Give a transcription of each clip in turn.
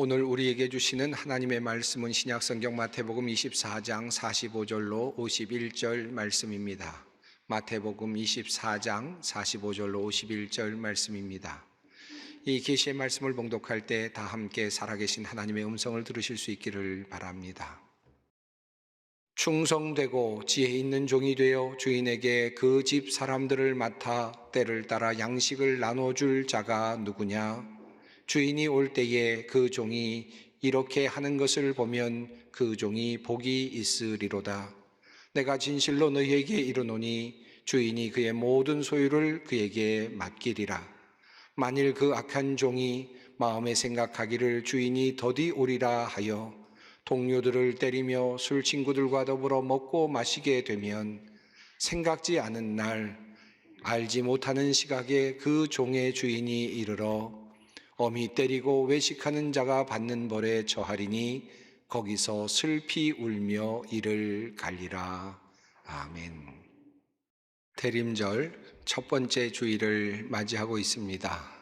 오늘 우리에게 주시는 하나님의 말씀은 신약성경 마태복음 24장 45절로 51절 말씀입니다. 마태복음 24장 45절로 51절 말씀입니다. 이 계시의 말씀을 봉독할 때 다 함께 살아계신 하나님의 음성을 들으실 수 있기를 바랍니다. 충성되고 지혜 있는 종이 되어 주인에게 그 집 사람들을 맡아 때를 따라 양식을 나눠줄 자가 누구냐? 주인이 올 때에 그 종이 이렇게 하는 것을 보면 그 종이 복이 있으리로다. 내가 진실로 너희에게 이르노니 주인이 그의 모든 소유를 그에게 맡기리라. 만일 그 악한 종이 마음에 생각하기를 주인이 더디 오리라 하여 동료들을 때리며 술 친구들과 더불어 먹고 마시게 되면 생각지 않은 날 알지 못하는 시각에 그 종의 주인이 이르러 엄히 때리고 외식하는 자가 받는 벌에 처하리니 거기서 슬피 울며 이를 갈리라. 아멘. 대림절 첫 번째 주일을 맞이하고 있습니다.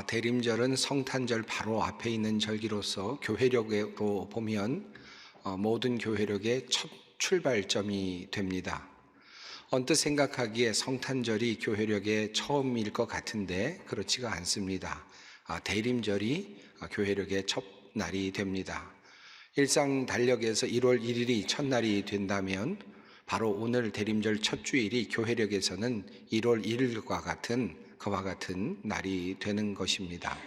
대림절은 성탄절 바로 앞에 있는 절기로서 교회력으로 보면 모든 교회력의 첫 출발점이 됩니다. 언뜻 생각하기에 성탄절이 교회력의 처음일 것 같은데 그렇지가 않습니다. 대림절이 교회력의 첫 날이 됩니다. 일상 달력에서 1월 1일이 첫날이 된다면 바로 오늘 대림절 첫 주일이 교회력에서는 1월 1일과 같은 그와 같은 날이 되는 것입니다.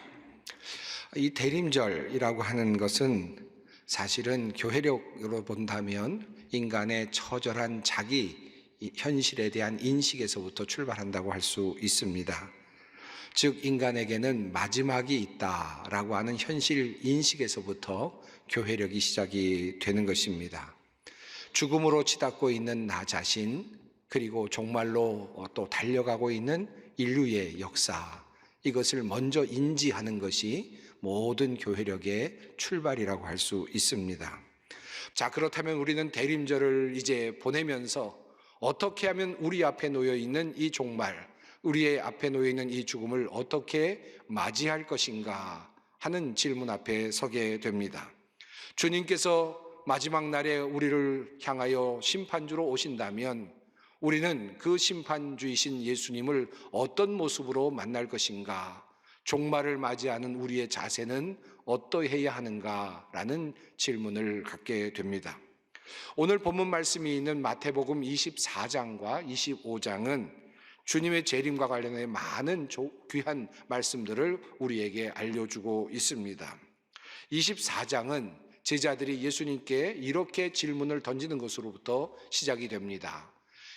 이 대림절이라고 하는 것은 사실은 교회력으로 본다면 인간의 처절한 자기 현실에 대한 인식에서부터 출발한다고 할 수 있습니다. 즉 인간에게는 마지막이 있다라고 하는 현실 인식에서부터 교회력이 시작이 되는 것입니다. 죽음으로 치닫고 있는 나 자신, 그리고 종말로 또 달려가고 있는 인류의 역사, 이것을 먼저 인지하는 것이 모든 교회력의 출발이라고 할 수 있습니다. 자, 그렇다면 우리는 대림절을 이제 보내면서 어떻게 하면 우리 앞에 놓여 있는 이 종말, 우리의 앞에 놓여 있는 이 죽음을 어떻게 맞이할 것인가 하는 질문 앞에 서게 됩니다. 주님께서 마지막 날에 우리를 향하여 심판주로 오신다면 우리는 그 심판주이신 예수님을 어떤 모습으로 만날 것인가, 종말을 맞이하는 우리의 자세는 어떠해야 하는가라는 질문을 갖게 됩니다. 오늘 본문 말씀이 있는 마태복음 24장과 25장은 주님의 재림과 관련해 많은 귀한 말씀들을 우리에게 알려주고 있습니다. 24장은 제자들이 예수님께 이렇게 질문을 던지는 것으로부터 시작이 됩니다.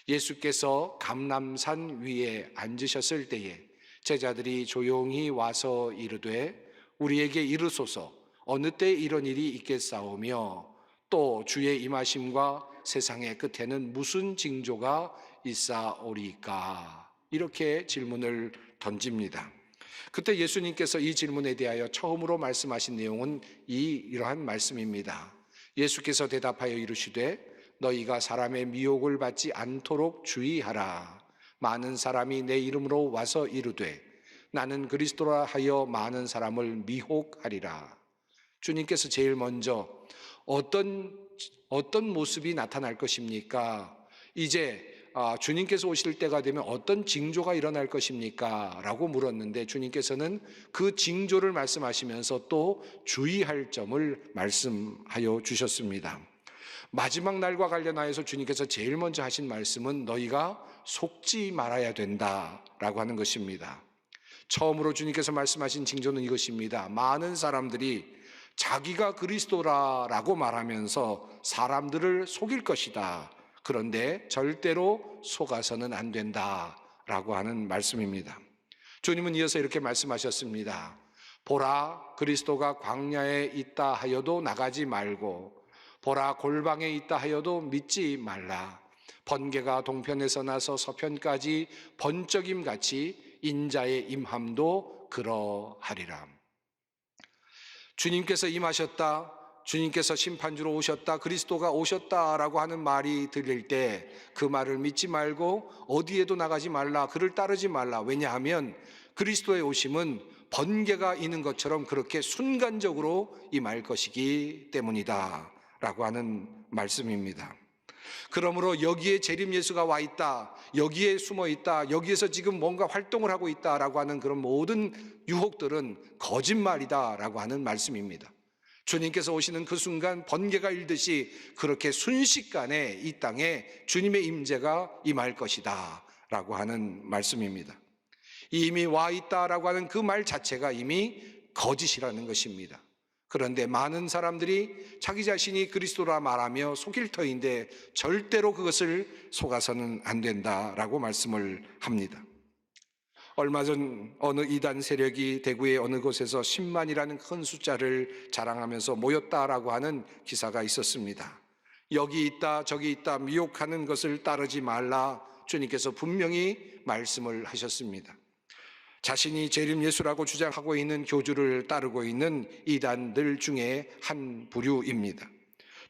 예수께서 감람산 위에 앉으셨을 때에 제자들이 조용히 와서 이르되 우리에게 이르소서 어느 때 이런 일이 있겠사오며 또 주의 임하심과 세상의 끝에는 무슨 징조가 있사오리까? 이렇게 질문을 던집니다. 그때 예수님께서 이 질문에 대하여 처음으로 말씀하신 내용은 이러한 말씀입니다. 예수께서 대답하여 이르시되 너희가 사람의 미혹을 받지 않도록 주의하라. 많은 사람이 내 이름으로 와서 이르되 나는 그리스도라 하여 많은 사람을 미혹하리라. 주님께서 제일 먼저 어떤 모습이 나타날 것입니까? 이제 주님께서 오실 때가 되면 어떤 징조가 일어날 것입니까? 라고 물었는데 주님께서는 그 징조를 말씀하시면서 또 주의할 점을 말씀하여 주셨습니다. 마지막 날과 관련하여서 주님께서 제일 먼저 하신 말씀은 너희가 속지 말아야 된다라고 하는 것입니다. 처음으로 주님께서 말씀하신 징조는 이것입니다. 많은 사람들이 자기가 그리스도라고 말하면서 사람들을 속일 것이다. 그런데 절대로 속아서는 안 된다라고 하는 말씀입니다. 주님은 이어서 이렇게 말씀하셨습니다. 보라, 그리스도가 광야에 있다 하여도 나가지 말고 보라, 골방에 있다 하여도 믿지 말라. 번개가 동편에서 나서 서편까지 번쩍임같이 인자의 임함도 그러하리라. 주님께서 임하셨다, 주님께서 심판주로 오셨다, 그리스도가 오셨다라고 하는 말이 들릴 때 그 말을 믿지 말고 어디에도 나가지 말라, 그를 따르지 말라. 왜냐하면 그리스도의 오심은 번개가 있는 것처럼 그렇게 순간적으로 임할 것이기 때문이다 라고 하는 말씀입니다. 그러므로 여기에 재림 예수가 와 있다, 여기에 숨어 있다, 여기에서 지금 뭔가 활동을 하고 있다라고 하는 그런 모든 유혹들은 거짓말이다라고 하는 말씀입니다. 주님께서 오시는 그 순간 번개가 일듯이 그렇게 순식간에 이 땅에 주님의 임재가 임할 것이다 라고 하는 말씀입니다. 이미 와 있다라고 하는 그 말 자체가 이미 거짓이라는 것입니다. 그런데 많은 사람들이 자기 자신이 그리스도라 말하며 속일 터인데 절대로 그것을 속아서는 안 된다라고 말씀을 합니다. 얼마 전 어느 이단 세력이 대구의 어느 곳에서 10만이라는 큰 숫자를 자랑하면서 모였다라고 하는 기사가 있었습니다. 여기 있다 저기 있다 미혹하는 것을 따르지 말라, 주님께서 분명히 말씀을 하셨습니다. 자신이 재림 예수라고 주장하고 있는 교주를 따르고 있는 이단들 중에 한 부류입니다.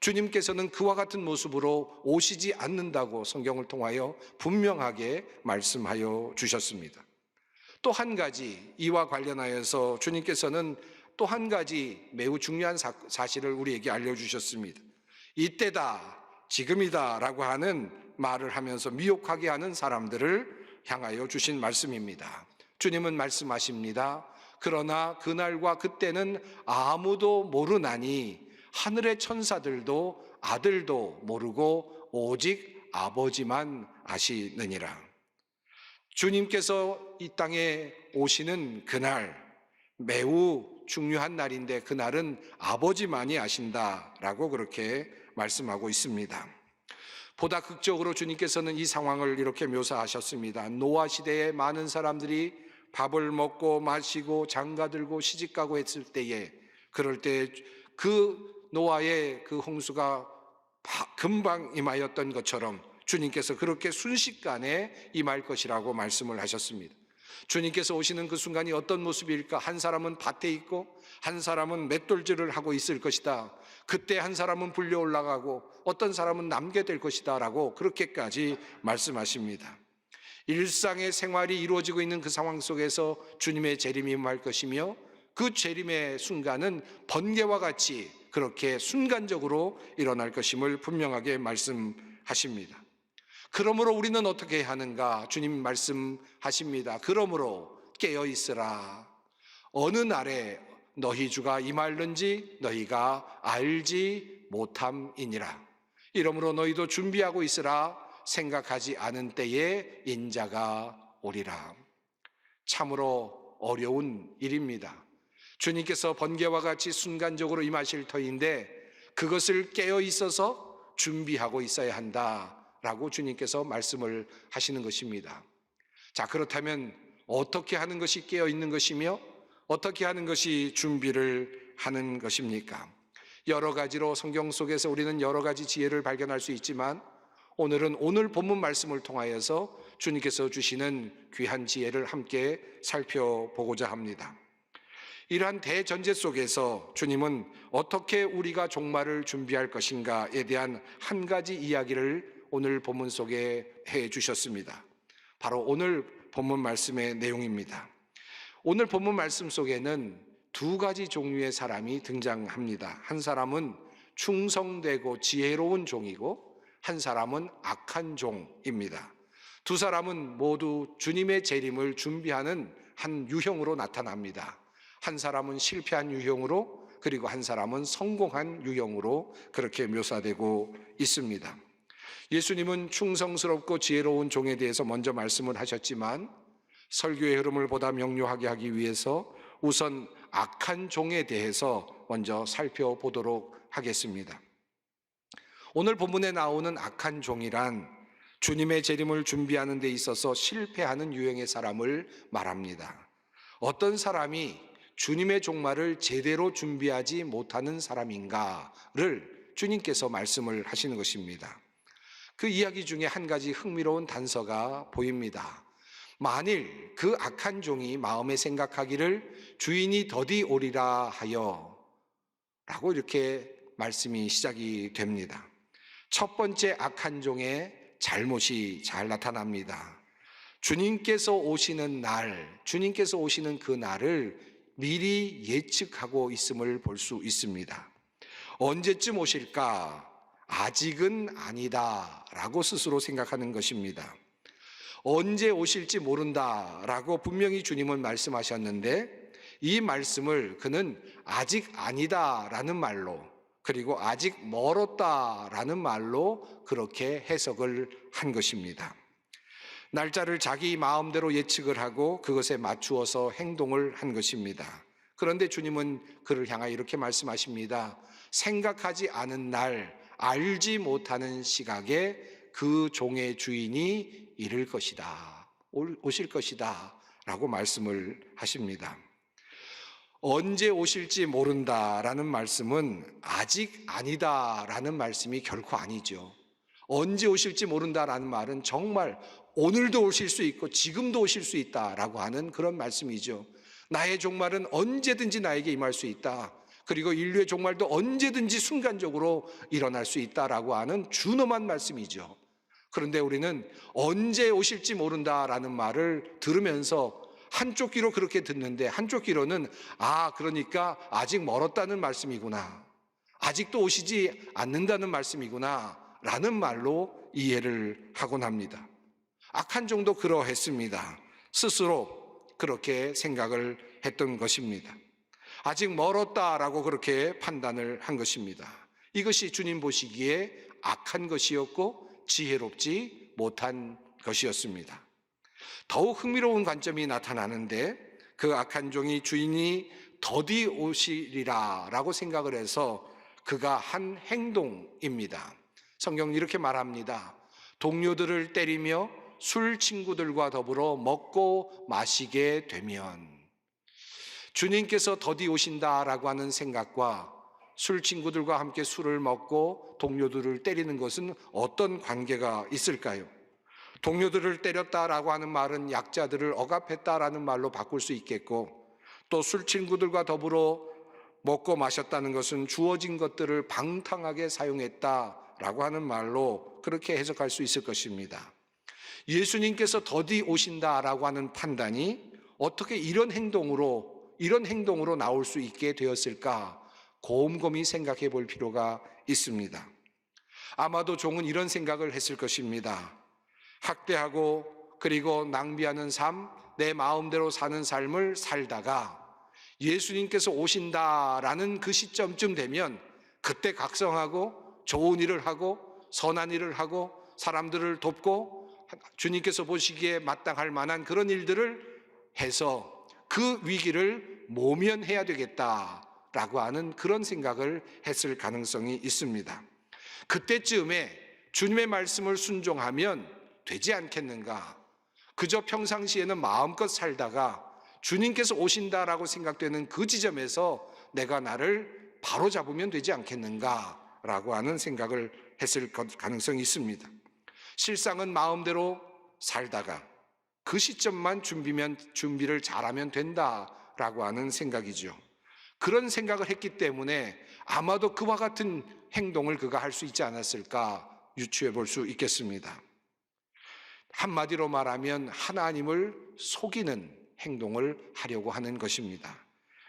주님께서는 그와 같은 모습으로 오시지 않는다고 성경을 통하여 분명하게 말씀하여 주셨습니다. 또 한 가지, 이와 관련하여서 주님께서는 또 한 가지 매우 중요한 사실을 우리에게 알려주셨습니다. 이때다, 지금이다 라고 하는 말을 하면서 미혹하게 하는 사람들을 향하여 주신 말씀입니다. 주님은 말씀하십니다. 그러나 그날과 그때는 아무도 모르나니 하늘의 천사들도 아들도 모르고 오직 아버지만 아시느니라. 주님께서 이 땅에 오시는 그날, 매우 중요한 날인데 그날은 아버지만이 아신다라고 그렇게 말씀하고 있습니다. 보다 극적으로 주님께서는 이 상황을 이렇게 묘사하셨습니다. 노아 시대에 많은 사람들이 밥을 먹고 마시고 장가들고 시집가고 했을 때에, 그럴 때 그 노아의 그 홍수가 금방 임하였던 것처럼 주님께서 그렇게 순식간에 임할 것이라고 말씀을 하셨습니다. 주님께서 오시는 그 순간이 어떤 모습일까? 한 사람은 밭에 있고 한 사람은 맷돌질을 하고 있을 것이다. 그때 한 사람은 불려 올라가고 어떤 사람은 남게 될 것이다 라고 그렇게까지 말씀하십니다. 일상의 생활이 이루어지고 있는 그 상황 속에서 주님의 재림이 임할 것이며 그 재림의 순간은 번개와 같이 그렇게 순간적으로 일어날 것임을 분명하게 말씀하십니다. 그러므로 우리는 어떻게 해야 하는가? 주님 말씀하십니다. 그러므로 깨어있으라. 어느 날에 너희 주가 임할는지 너희가 알지 못함이니라. 이러므로 너희도 준비하고 있으라. 생각하지 않은 때에 인자가 오리라. 참으로 어려운 일입니다. 주님께서 번개와 같이 순간적으로 임하실 터인데 그것을 깨어 있어서 준비하고 있어야 한다라고 주님께서 말씀을 하시는 것입니다. 자, 그렇다면 어떻게 하는 것이 깨어 있는 것이며 어떻게 하는 것이 준비를 하는 것입니까? 여러 가지로 성경 속에서 우리는 여러 가지 지혜를 발견할 수 있지만 오늘은 오늘 본문 말씀을 통하여서 주님께서 주시는 귀한 지혜를 함께 살펴보고자 합니다. 이러한 대전제 속에서 주님은 어떻게 우리가 종말을 준비할 것인가에 대한 한 가지 이야기를 오늘 본문 속에 해 주셨습니다. 바로 오늘 본문 말씀의 내용입니다. 오늘 본문 말씀 속에는 두 가지 종류의 사람이 등장합니다. 한 사람은 충성되고 지혜로운 종이고 한 사람은 악한 종입니다. 두 사람은 모두 주님의 재림을 준비하는 한 유형으로 나타납니다. 한 사람은 실패한 유형으로, 그리고 한 사람은 성공한 유형으로 그렇게 묘사되고 있습니다. 예수님은 충성스럽고 지혜로운 종에 대해서 먼저 말씀을 하셨지만 설교의 흐름을 보다 명료하게 하기 위해서 우선 악한 종에 대해서 먼저 살펴보도록 하겠습니다. 오늘 본문에 나오는 악한 종이란 주님의 재림을 준비하는 데 있어서 실패하는 유형의 사람을 말합니다. 어떤 사람이 주님의 종말을 제대로 준비하지 못하는 사람인가를 주님께서 말씀을 하시는 것입니다. 그 이야기 중에 한 가지 흥미로운 단서가 보입니다. 만일 그 악한 종이 마음에 생각하기를 주인이 더디 오리라 하여 라고 이렇게 말씀이 시작이 됩니다. 첫 번째 악한 종의 잘못이 잘 나타납니다. 주님께서 오시는 날, 주님께서 오시는 그 날을 미리 예측하고 있음을 볼 수 있습니다. 언제쯤 오실까? 아직은 아니다 라고 스스로 생각하는 것입니다. 언제 오실지 모른다 라고 분명히 주님은 말씀하셨는데, 이 말씀을 그는 아직 아니다 라는 말로, 그리고 아직 멀었다 라는 말로 그렇게 해석을 한 것입니다. 날짜를 자기 마음대로 예측을 하고 그것에 맞추어서 행동을 한 것입니다. 그런데 주님은 그를 향하여 이렇게 말씀하십니다. 생각하지 않은 날, 알지 못하는 시각에 그 종의 주인이 이를 것이다, 오실 것이다 라고 말씀을 하십니다. 언제 오실지 모른다라는 말씀은 아직 아니다라는 말씀이 결코 아니죠. 언제 오실지 모른다라는 말은 정말 오늘도 오실 수 있고 지금도 오실 수 있다라고 하는 그런 말씀이죠. 나의 종말은 언제든지 나에게 임할 수 있다. 그리고 인류의 종말도 언제든지 순간적으로 일어날 수 있다라고 하는 준엄한 말씀이죠. 그런데 우리는 언제 오실지 모른다라는 말을 들으면서 한쪽 귀로 그렇게 듣는데, 한쪽 귀로는 그러니까 아직 멀었다는 말씀이구나, 아직도 오시지 않는다는 말씀이구나 라는 말로 이해를 하곤 합니다. 악한 종도 그러했습니다. 스스로 그렇게 생각을 했던 것입니다. 아직 멀었다라고 그렇게 판단을 한 것입니다. 이것이 주님 보시기에 악한 것이었고 지혜롭지 못한 것이었습니다. 더욱 흥미로운 관점이 나타나는데, 그 악한 종이 주인이 더디 오시리라 라고 생각을 해서 그가 한 행동입니다. 성경은 이렇게 말합니다. 동료들을 때리며 술 친구들과 더불어 먹고 마시게 되면, 주님께서 더디 오신다라고 하는 생각과 술 친구들과 함께 술을 먹고 동료들을 때리는 것은 어떤 관계가 있을까요? 동료들을 때렸다라고 하는 말은 약자들을 억압했다라는 말로 바꿀 수 있겠고, 또 술 친구들과 더불어 먹고 마셨다는 것은 주어진 것들을 방탕하게 사용했다라고 하는 말로 그렇게 해석할 수 있을 것입니다. 예수님께서 더디 오신다라고 하는 판단이 어떻게 이런 행동으로 나올 수 있게 되었을까 곰곰이 생각해 볼 필요가 있습니다. 아마도 종은 이런 생각을 했을 것입니다. 학대하고 그리고 낭비하는 삶, 내 마음대로 사는 삶을 살다가 예수님께서 오신다라는 그 시점쯤 되면 그때 각성하고 좋은 일을 하고 선한 일을 하고 사람들을 돕고 주님께서 보시기에 마땅할 만한 그런 일들을 해서 그 위기를 모면해야 되겠다라고 하는 그런 생각을 했을 가능성이 있습니다. 그때쯤에 주님의 말씀을 순종하면 되지 않겠는가? 그저 평상시에는 마음껏 살다가 주님께서 오신다라고 생각되는 그 지점에서 내가 나를 바로잡으면 되지 않겠는가? 라고 하는 생각을 했을 가능성이 있습니다. 실상은 마음대로 살다가 그 시점만 준비를 잘하면 된다라고 하는 생각이죠. 그런 생각을 했기 때문에 아마도 그와 같은 행동을 그가 할 수 있지 않았을까 유추해 볼 수 있겠습니다. 한마디로 말하면 하나님을 속이는 행동을 하려고 하는 것입니다.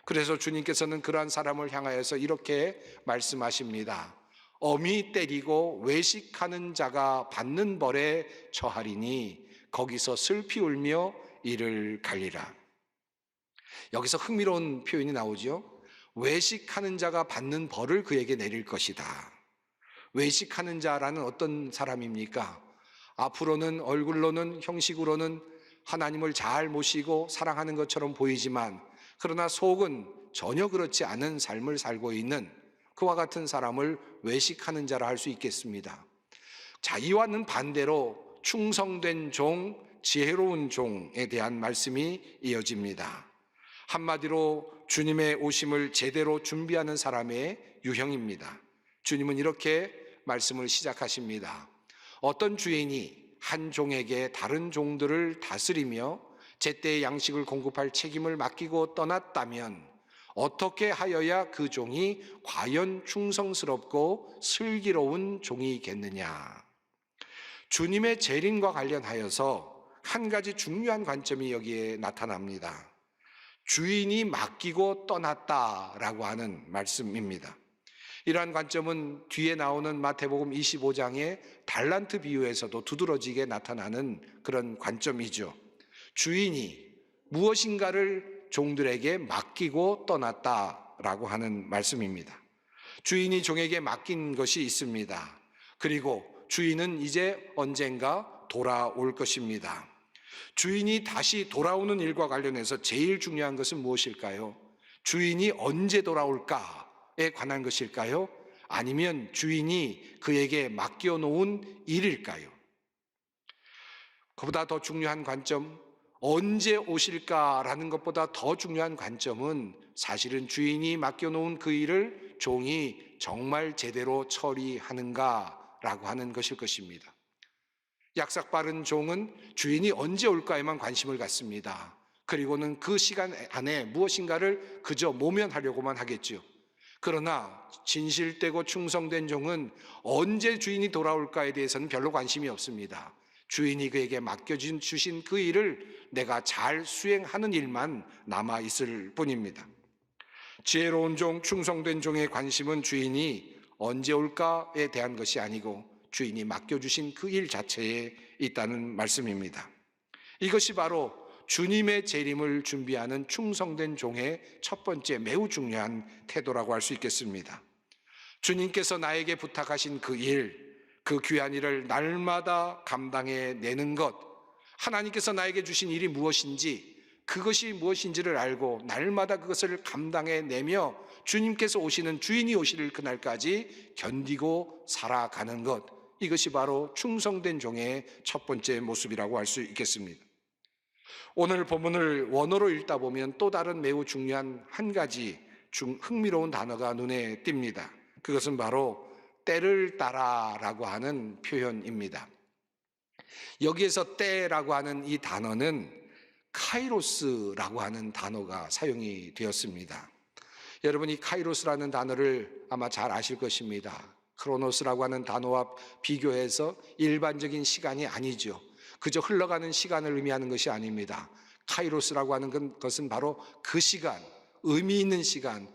그래서 주님께서는 그러한 사람을 향하여서 이렇게 말씀하십니다. 엄히 때리고 외식하는 자가 받는 벌에 처하리니 거기서 슬피 울며 이를 갈리라. 여기서 흥미로운 표현이 나오죠. 외식하는 자가 받는 벌을 그에게 내릴 것이다. 외식하는 자라는 어떤 사람입니까? 앞으로는 얼굴로는 형식으로는 하나님을 잘 모시고 사랑하는 것처럼 보이지만 그러나 속은 전혀 그렇지 않은 삶을 살고 있는 그와 같은 사람을 외식하는 자라 할 수 있겠습니다. 자, 이와는 반대로 충성된 종, 지혜로운 종에 대한 말씀이 이어집니다. 한마디로 주님의 오심을 제대로 준비하는 사람의 유형입니다. 주님은 이렇게 말씀을 시작하십니다. 어떤 주인이 한 종에게 다른 종들을 다스리며 제때의 양식을 공급할 책임을 맡기고 떠났다면 어떻게 하여야 그 종이 과연 충성스럽고 슬기로운 종이겠느냐. 주님의 재림과 관련하여서 한 가지 중요한 관점이 여기에 나타납니다. 주인이 맡기고 떠났다라고 하는 말씀입니다. 이러한 관점은 뒤에 나오는 마태복음 25장의 달란트 비유에서도 두드러지게 나타나는 그런 관점이죠. 주인이 무엇인가를 종들에게 맡기고 떠났다라고 하는 말씀입니다. 주인이 종에게 맡긴 것이 있습니다. 그리고 주인은 이제 언젠가 돌아올 것입니다. 주인이 다시 돌아오는 일과 관련해서 제일 중요한 것은 무엇일까요? 주인이 언제 돌아올까에 관한 것일까요? 아니면 주인이 그에게 맡겨놓은 일일까요? 그보다 더 중요한 관점, 언제 오실까라는 것보다 더 중요한 관점은 사실은 주인이 맡겨놓은 그 일을 종이 정말 제대로 처리하는가라고 하는 것일 것입니다. 약삭 빠른 종은 주인이 언제 올까에만 관심을 갖습니다. 그리고는 그 시간 안에 무엇인가를 그저 모면하려고만 하겠죠. 그러나 진실되고 충성된 종은 언제 주인이 돌아올까에 대해서는 별로 관심이 없습니다. 주인이 그에게 맡겨주신 그 일을 내가 잘 수행하는 일만 남아있을 뿐입니다. 지혜로운 종, 충성된 종의 관심은 주인이 언제 올까에 대한 것이 아니고 주인이 맡겨주신 그 일 자체에 있다는 말씀입니다. 이것이 바로 주님의 재림을 준비하는 충성된 종의 첫 번째 매우 중요한 태도라고 할 수 있겠습니다. 주님께서 나에게 부탁하신 그 일, 그 귀한 일을 날마다 감당해 내는 것, 하나님께서 나에게 주신 일이 무엇인지, 그것이 무엇인지를 알고 날마다 그것을 감당해 내며 주님께서 오시는, 주인이 오실 그날까지 견디고 살아가는 것, 이것이 바로 충성된 종의 첫 번째 모습이라고 할 수 있겠습니다. 오늘 본문을 원어로 읽다 보면 또 다른 매우 중요한 한 가지 흥미로운 단어가 눈에 띕니다. 그것은 바로 때를 따라라고 하는 표현입니다. 여기에서 때라고 하는 이 단어는 카이로스라고 하는 단어가 사용이 되었습니다. 여러분, 이 카이로스라는 단어를 아마 잘 아실 것입니다. 크로노스라고 하는 단어와 비교해서 일반적인 시간이 아니죠. 그저 흘러가는 시간을 의미하는 것이 아닙니다. 카이로스라고 하는 것은 바로 그 시간, 의미 있는 시간,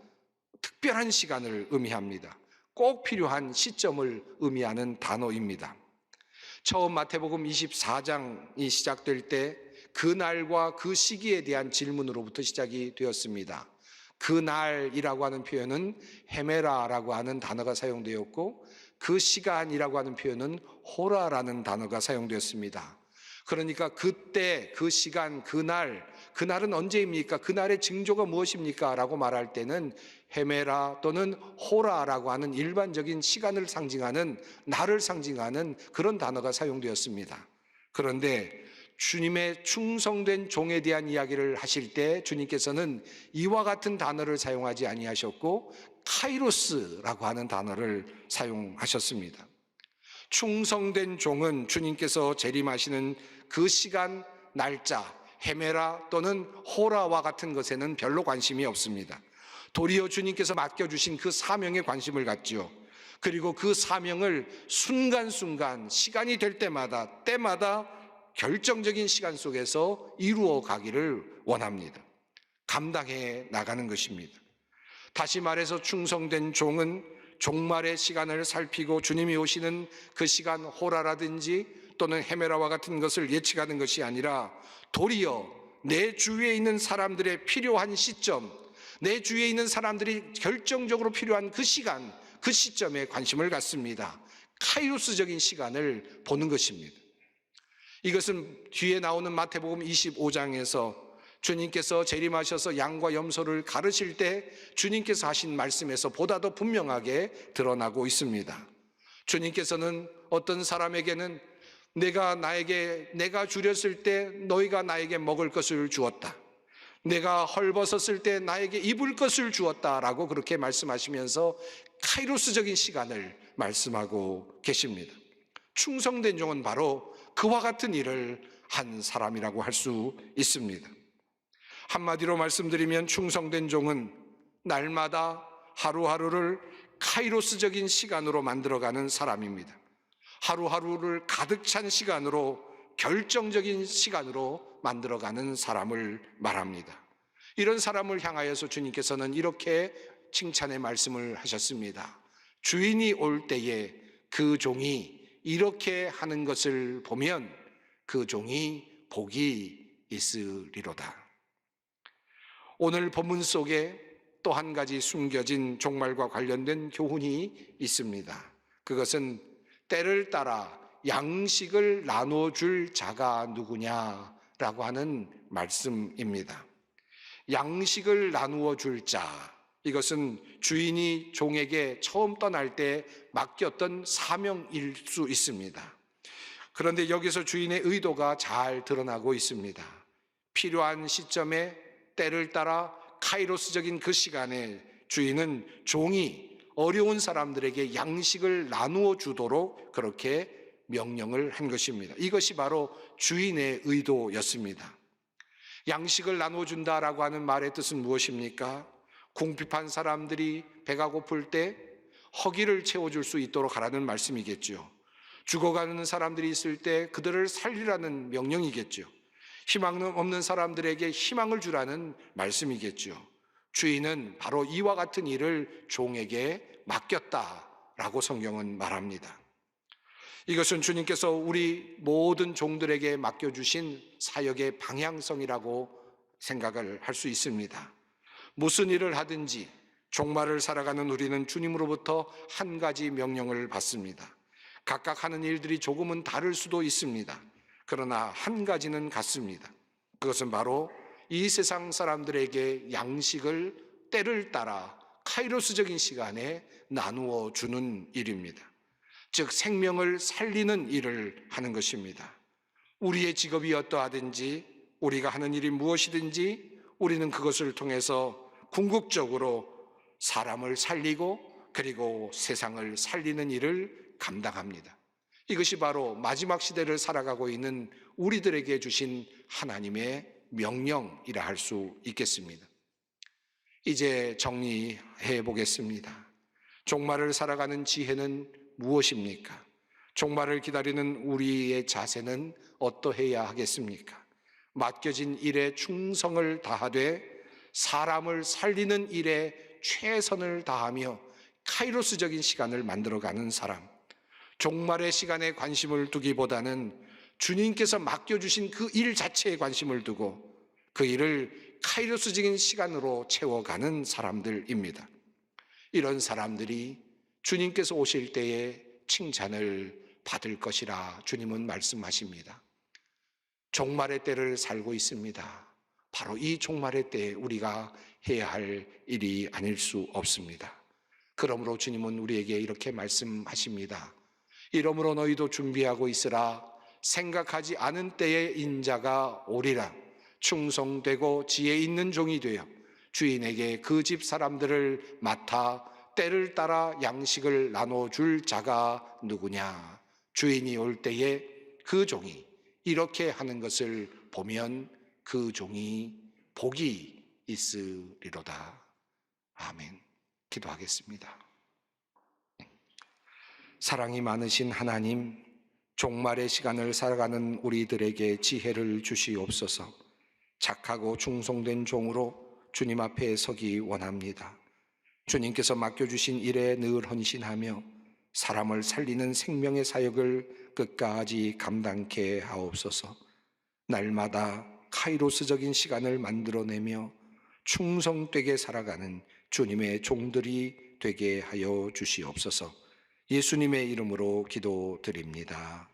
특별한 시간을 의미합니다. 꼭 필요한 시점을 의미하는 단어입니다. 처음 마태복음 24장이 시작될 때 그 날과 그 시기에 대한 질문으로부터 시작이 되었습니다. 그 날이라고 하는 표현은 헤메라라고 하는 단어가 사용되었고, 그 시간이라고 하는 표현은 호라라는 단어가 사용되었습니다. 그러니까 그때, 그 시간, 그날은 언제입니까? 그날의 징조가 무엇입니까? 라고 말할 때는 헤메라 또는 호라라고 하는 일반적인 시간을 상징하는, 날을 상징하는 그런 단어가 사용되었습니다. 그런데 주님의 충성된 종에 대한 이야기를 하실 때 주님께서는 이와 같은 단어를 사용하지 아니하셨고 카이로스라고 하는 단어를 사용하셨습니다. 충성된 종은 주님께서 재림하시는 그 시간, 날짜, 헤메라 또는 호라와 같은 것에는 별로 관심이 없습니다. 도리어 주님께서 맡겨주신 그 사명에 관심을 갖지요. 그리고 그 사명을 순간순간 시간이 될 때마다 결정적인 시간 속에서 이루어 가기를 원합니다. 감당해 나가는 것입니다. 다시 말해서 충성된 종은 종말의 시간을 살피고 주님이 오시는 그 시간, 호라라든지 또는 헤메라와 같은 것을 예측하는 것이 아니라 도리어 내 주위에 있는 사람들의 필요한 시점, 내 주위에 있는 사람들이 결정적으로 필요한 그 시간, 그 시점에 관심을 갖습니다. 카이로스적인 시간을 보는 것입니다. 이것은 뒤에 나오는 마태복음 25장에서 주님께서 재림하셔서 양과 염소를 가르칠 때 주님께서 하신 말씀에서 보다 더 분명하게 드러나고 있습니다. 주님께서는 어떤 사람에게는 내가 줄였을 때 너희가 나에게 먹을 것을 주었다. 내가 헐벗었을 때 나에게 입을 것을 주었다라고 그렇게 말씀하시면서 카이로스적인 시간을 말씀하고 계십니다. 충성된 종은 바로 그와 같은 일을 한 사람이라고 할 수 있습니다. 한마디로 말씀드리면 충성된 종은 날마다 하루하루를 카이로스적인 시간으로 만들어가는 사람입니다. 하루하루를 가득 찬 시간으로, 결정적인 시간으로 만들어가는 사람을 말합니다. 이런 사람을 향하여서 주님께서는 이렇게 칭찬의 말씀을 하셨습니다. 주인이 올 때에 그 종이 이렇게 하는 것을 보면 그 종이 복이 있으리로다. 오늘 본문 속에 또 한 가지 숨겨진 종말과 관련된 교훈이 있습니다. 그것은 때를 따라 양식을 나눠줄 자가 누구냐라고 하는 말씀입니다. 양식을 나누어 줄 자, 이것은 주인이 종에게 처음 떠날 때 맡겼던 사명일 수 있습니다. 그런데 여기서 주인의 의도가 잘 드러나고 있습니다. 필요한 시점에 때를 따라 카이로스적인 그 시간에 주인은 종이 어려운 사람들에게 양식을 나누어 주도록 그렇게 명령을 한 것입니다. 이것이 바로 주인의 의도였습니다. 양식을 나눠준다라고 하는 말의 뜻은 무엇입니까? 궁핍한 사람들이 배가 고플 때 허기를 채워줄 수 있도록 하라는 말씀이겠죠. 죽어가는 사람들이 있을 때 그들을 살리라는 명령이겠죠. 희망 없는 사람들에게 희망을 주라는 말씀이겠죠. 주인은 바로 이와 같은 일을 종에게 맡겼다라고 성경은 말합니다. 이것은 주님께서 우리 모든 종들에게 맡겨주신 사역의 방향성이라고 생각을 할 수 있습니다. 무슨 일을 하든지 종말을 살아가는 우리는 주님으로부터 한 가지 명령을 받습니다. 각각 하는 일들이 조금은 다를 수도 있습니다. 그러나 한 가지는 같습니다. 그것은 바로 이 세상 사람들에게 양식을 때를 따라 카이로스적인 시간에 나누어 주는 일입니다. 즉 생명을 살리는 일을 하는 것입니다. 우리의 직업이 어떠하든지 우리가 하는 일이 무엇이든지 우리는 그것을 통해서 궁극적으로 사람을 살리고 그리고 세상을 살리는 일을 감당합니다. 이것이 바로 마지막 시대를 살아가고 있는 우리들에게 주신 하나님의 명령이라 할 수 있겠습니다. 이제 정리해 보겠습니다. 종말을 살아가는 지혜는 무엇입니까? 종말을 기다리는 우리의 자세는 어떠해야 하겠습니까? 맡겨진 일에 충성을 다하되 사람을 살리는 일에 최선을 다하며 카이로스적인 시간을 만들어가는 사람, 종말의 시간에 관심을 두기보다는 주님께서 맡겨주신 그 일 자체에 관심을 두고 그 일을 카이로스적인 시간으로 채워가는 사람들입니다. 이런 사람들이 주님께서 오실 때에 칭찬을 받을 것이라 주님은 말씀하십니다. 종말의 때를 살고 있습니다. 바로 이 종말의 때에 우리가 해야 할 일이 아닐 수 없습니다. 그러므로 주님은 우리에게 이렇게 말씀하십니다. 이러므로 너희도 준비하고 있으라. 생각하지 않은 때에 인자가 오리라. 충성되고 지혜 있는 종이 되어 주인에게 그 집 사람들을 맡아 때를 따라 양식을 나눠줄 자가 누구냐? 주인이 올 때에 그 종이 이렇게 하는 것을 보면 그 종이 복이 있으리로다. 아멘. 기도하겠습니다. 사랑이 많으신 하나님, 종말의 시간을 살아가는 우리들에게 지혜를 주시옵소서. 착하고 충성된 종으로 주님 앞에 서기 원합니다. 주님께서 맡겨주신 일에 늘 헌신하며 사람을 살리는 생명의 사역을 끝까지 감당케 하옵소서. 날마다 카이로스적인 시간을 만들어내며 충성되게 살아가는 주님의 종들이 되게 하여 주시옵소서. 예수님의 이름으로 기도드립니다.